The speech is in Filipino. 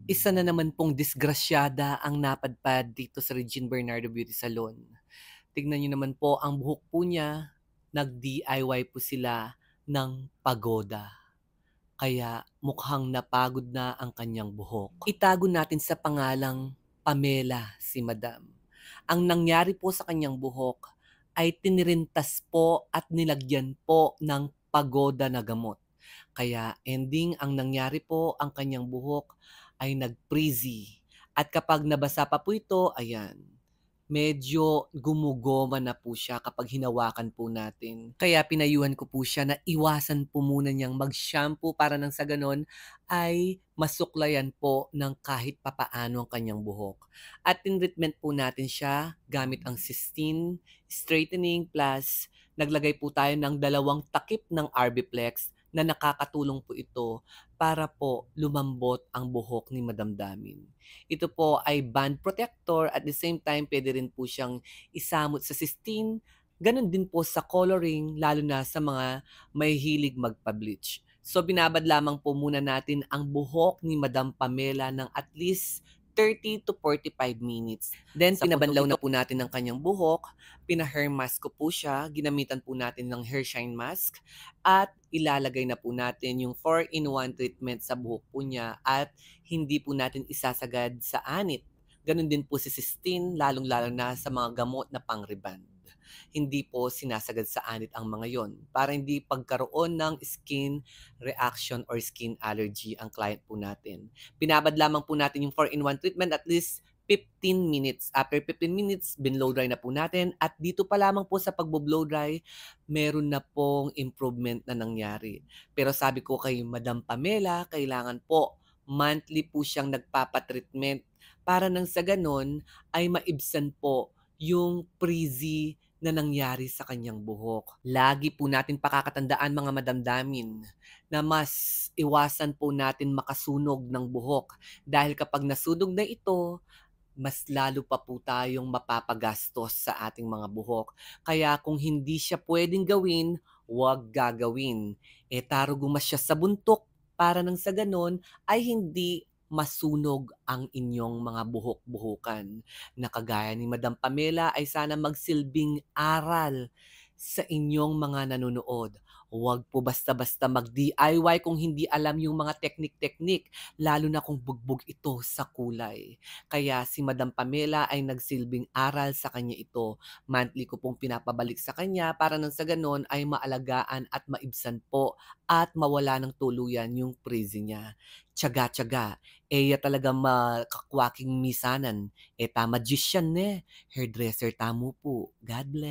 Isa na naman pong disgrasyada ang napadpad dito sa Regine Bernardo Beauty Salon. Tignan niyo naman po ang buhok po niya, nag-DIY po sila ng pagoda. Kaya mukhang napagod na ang kanyang buhok. Itago natin sa pangalang Pamela si Madam. Ang nangyari po sa kanyang buhok ay tinirintas po at nilagyan po ng pagoda na gamot. Kaya ending ang nangyari po, ang kanyang buhok ay nag-frizzy. At kapag nabasa pa po ito, ayan, medyo gumugoma na po siya kapag hinawakan po natin. Kaya pinayuhan ko po siya na iwasan po muna niyang mag-shampoo para nang sa ganon ay masuklayan po ng kahit papaano ang kanyang buhok. At tinreatment po natin siya gamit ang Sistine Straightening Plus. Naglagay po tayo ng 2 takip ng Arbiplex na nakakatulong po ito para po lumambot ang buhok ni Madam Damin. Ito po ay band protector, at the same time pwede rin po siyang isamot sa Sistine. Ganon din po sa coloring, lalo na sa mga may hilig magpa-bleach. So binabad lamang po muna natin ang buhok ni Madam Pamela ng at least 30 to 45 minutes. Then pinabanlaw na po natin ang kanyang buhok, pina-hair mask ko po siya, ginamitan po natin ng hair shine mask, at ilalagay na po natin yung 4-in-1 treatment sa buhok po niya, at hindi po natin isasagad sa anit. Ganon din po si Sistine, lalong-lalo na sa mga gamot na pang-reband. Hindi po sinasagad sa anit ang mga yon para hindi pagkaroon ng skin reaction or skin allergy ang client po natin. Binabad lamang po natin yung 4-in-1 treatment at least 15 minutes. After 15 minutes, binlow dry na po natin. At dito pa lamang po sa pagbo-blow dry, meron na pong improvement na nangyari. Pero sabi ko kay Madam Pamela, kailangan po monthly po siyang nagpapatreatment para nang sa ganon ay maibsan po yung frizzy na nangyari sa kanyang buhok. Lagi po natin pakakatandaan, mga madamdamin, na mas iwasan po natin makasunog ng buhok, dahil kapag nasunog na ito, mas lalo pa po tayong mapapagastos sa ating mga buhok. Kaya kung hindi siya pwedeng gawin, huwag gagawin. Tarugo mas siya sa buntok para nang sa ganon ay hindi masunog ang inyong mga buhok-buhukan. Na kagaya ni Madam Pamela ay sana magsilbing aral sa inyong mga nanonood. Huwag po basta-basta mag-DIY kung hindi alam yung mga teknik-teknik, lalo na kung bugbog ito sa kulay. Kaya si Madam Pamela ay nagsilbing aral sa kanya ito. Monthly ko pong pinapabalik sa kanya para nang sa ganon ay maalagaan at maibsan po at mawala ng tuluyan yung frizzy niya. Tiyaga-tiyaga. Eya talaga makakwaking misanan. Tama magician hairdresser tamo po. God bless.